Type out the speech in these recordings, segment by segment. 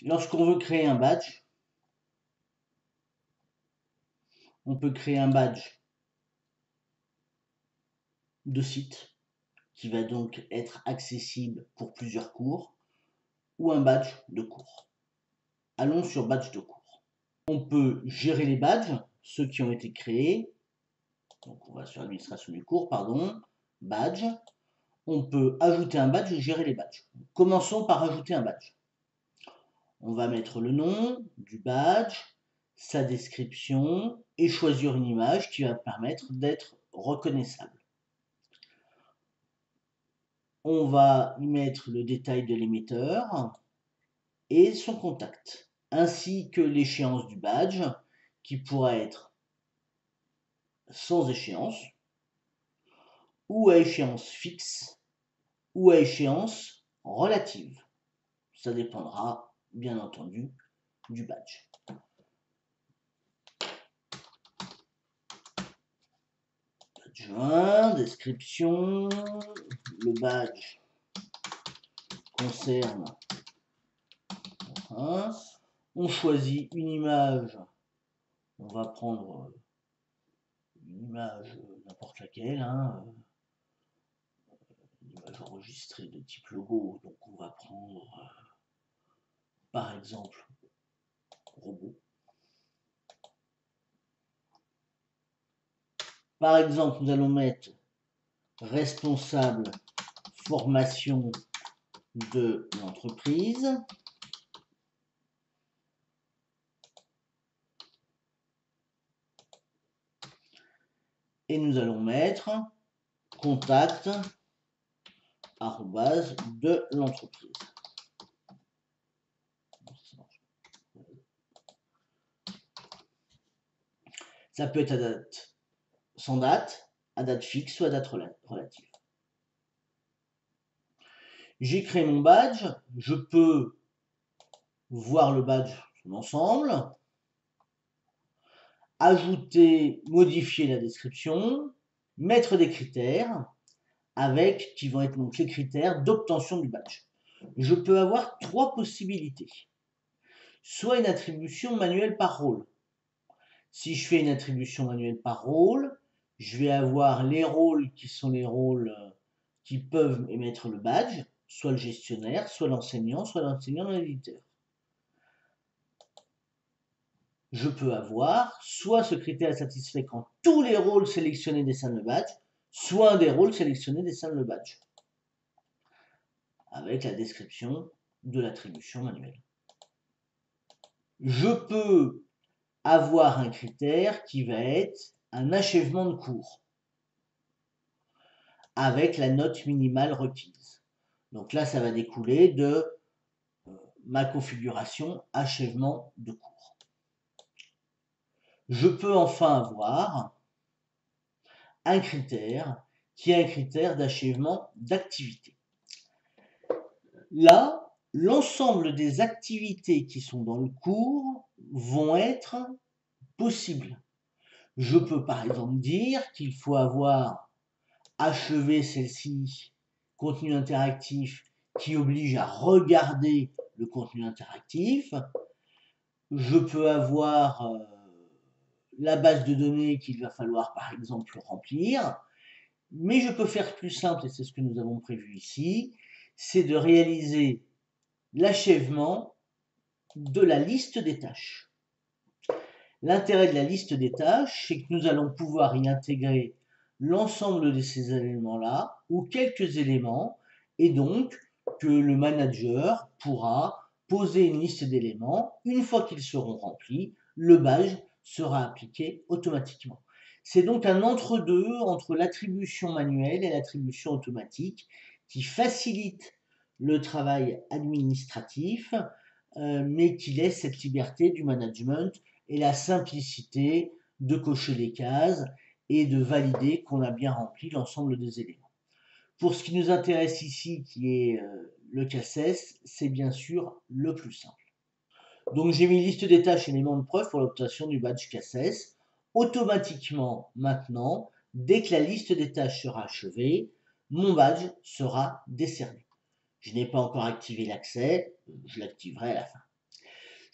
Lorsqu'on veut créer un badge, on peut créer un badge de site qui va donc être accessible pour plusieurs cours ou un badge de cours. Allons sur badge de cours. On peut gérer les badges, ceux qui ont été créés. Donc on va sur l'administration du cours, pardon, badge. On peut ajouter un badge et gérer les badges. Commençons par ajouter un badge. On va mettre le nom du badge, sa description et choisir une image qui va permettre d'être reconnaissable. On va y mettre le détail de l'émetteur et son contact, ainsi que l'échéance du badge qui pourra être sans échéance ou à échéance fixe ou à échéance relative. Ça dépendra bien entendu du badge. Badge 1, description, le badge concerne. On choisit une image, on va prendre une image n'importe laquelle, une image enregistrée de type logo, donc on va prendre par exemple robot. Par exemple, nous allons mettre responsable formation de l'entreprise. Et nous allons mettre contact arrobase de l'entreprise. Ça peut être à date sans date, à date fixe ou à date relative. J'ai créé mon badge, je peux voir le badge son ensemble, ajouter, modifier la description, mettre des critères avec qui vont être donc les critères d'obtention du badge. Je peux avoir trois possibilités. Soit une attribution manuelle par rôle. Si je fais une attribution manuelle par rôle, je vais avoir les rôles qui sont les rôles qui peuvent émettre le badge, soit le gestionnaire, soit l'enseignant l'éditeur. Je peux avoir soit ce critère est satisfait quand tous les rôles sélectionnés décernent le badge, soit un des rôles sélectionnés décerne le badge, avec la description de l'attribution manuelle. Je peux avoir un critère qui va être un achèvement de cours avec la note minimale requise. Donc là, ça va découler de ma configuration achèvement de cours. Je peux enfin avoir un critère qui est un critère d'achèvement d'activité. Là, l'ensemble des activités qui sont dans le cours vont être possibles. Je peux par exemple dire qu'il faut avoir achevé celle-ci, contenu interactif, qui oblige à regarder le contenu interactif. Je peux avoir la base de données qu'il va falloir par exemple remplir, mais je peux faire plus simple, et c'est ce que nous avons prévu ici, c'est de réaliser l'achèvement de la liste des tâches. L'intérêt de la liste des tâches, c'est que nous allons pouvoir y intégrer l'ensemble de ces éléments-là, ou quelques éléments, et donc que le manager pourra poser une liste d'éléments. Une fois qu'ils seront remplis, le badge sera appliqué automatiquement. C'est donc un entre-deux entre l'attribution manuelle et l'attribution automatique qui facilite le travail administratif, mais qui laisse cette liberté du management et la simplicité de cocher les cases et de valider qu'on a bien rempli l'ensemble des éléments. Pour ce qui nous intéresse ici, qui est le CACES, c'est bien sûr le plus simple. Donc j'ai mis liste des tâches et éléments de preuve pour l'obtention du badge CACES. Automatiquement, maintenant, dès que la liste des tâches sera achevée, mon badge sera décerné. Je n'ai pas encore activé l'accès, je l'activerai à la fin.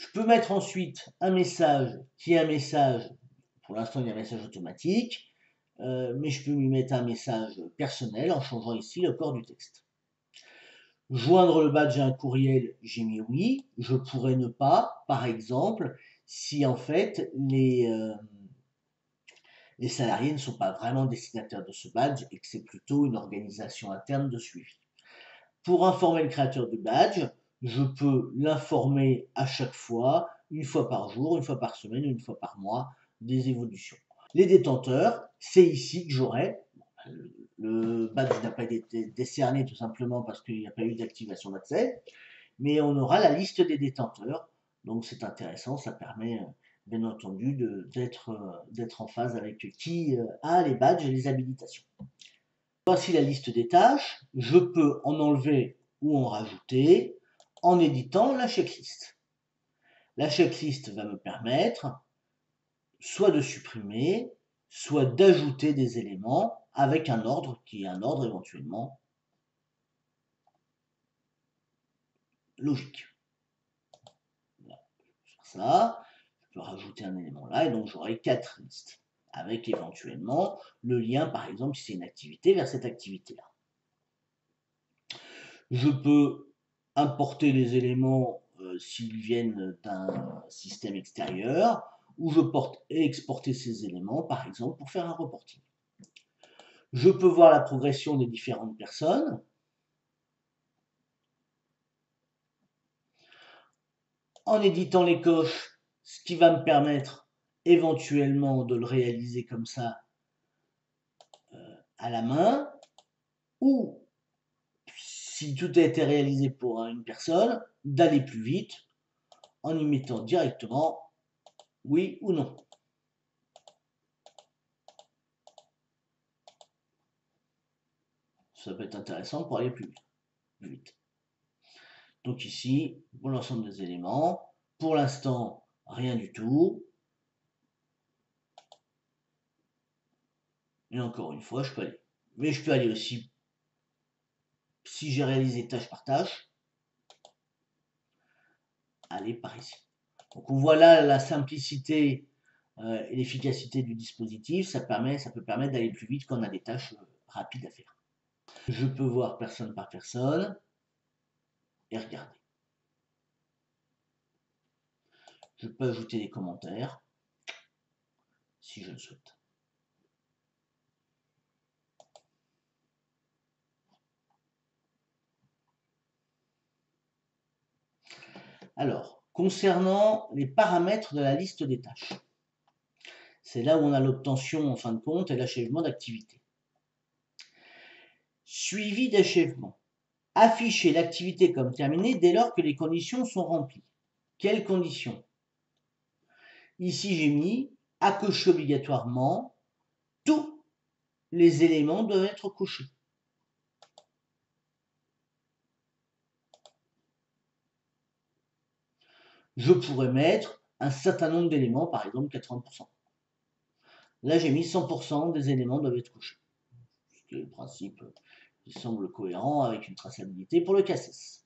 Je peux mettre ensuite un message qui est un message, pour l'instant il y a un message automatique, mais je peux lui mettre un message personnel en changeant ici le corps du texte. Joindre le badge à un courriel, j'ai mis oui. Je pourrais ne pas, par exemple, si en fait les salariés ne sont pas vraiment destinataires de ce badge et que c'est plutôt une organisation interne de suivi. Pour informer le créateur du badge, je peux l'informer à chaque fois, une fois par jour, une fois par semaine, une fois par mois, des évolutions. Les détenteurs, c'est ici que j'aurai, le badge n'a pas été décerné tout simplement parce qu'il n'y a pas eu d'activation d'accès, mais on aura la liste des détenteurs, donc c'est intéressant, ça permet bien entendu d'être en phase avec qui a les badges et les habilitations. Voici la liste des tâches, je peux en enlever ou en rajouter en éditant la checklist. La checklist va me permettre soit de supprimer, soit d'ajouter des éléments avec un ordre qui est un ordre éventuellement logique. Voilà. Je peux faire ça, je peux rajouter un élément là et donc j'aurai 4 listes avec éventuellement le lien par exemple si c'est une activité vers cette activité-là. Je peux importer les éléments s'ils viennent d'un système extérieur, ou je porte et exporter ces éléments, par exemple, pour faire un reporting. Je peux voir la progression des différentes personnes. En éditant les coches, ce qui va me permettre éventuellement de le réaliser comme ça à la main, ou si tout a été réalisé pour une personne, d'aller plus vite en y mettant directement oui ou non. Ça peut être intéressant pour aller plus vite. Donc ici, pour l'ensemble des éléments, pour l'instant, rien du tout. Et encore une fois, je peux aller. Mais je peux aller aussi, si j'ai réalisé tâche par tâche, aller par ici. Donc on voit là la simplicité et l'efficacité du dispositif. Ça peut permettre d'aller plus vite quand on a des tâches rapides à faire. Je peux voir personne par personne et regarder. Je peux ajouter des commentaires si je le souhaite. Alors, concernant les paramètres de la liste des tâches, c'est là où on a l'obtention en fin de compte et l'achèvement d'activité. Suivi d'achèvement. Afficher l'activité comme terminée dès lors que les conditions sont remplies. Quelles conditions? Ici, j'ai mis à cocher obligatoirement. Tous les éléments doivent être cochés. Je pourrais mettre un certain nombre d'éléments, par exemple 80%. Là, j'ai mis 100% des éléments doivent être cochés. Ce qui est le principe qui semble cohérent avec une traçabilité pour le CACES.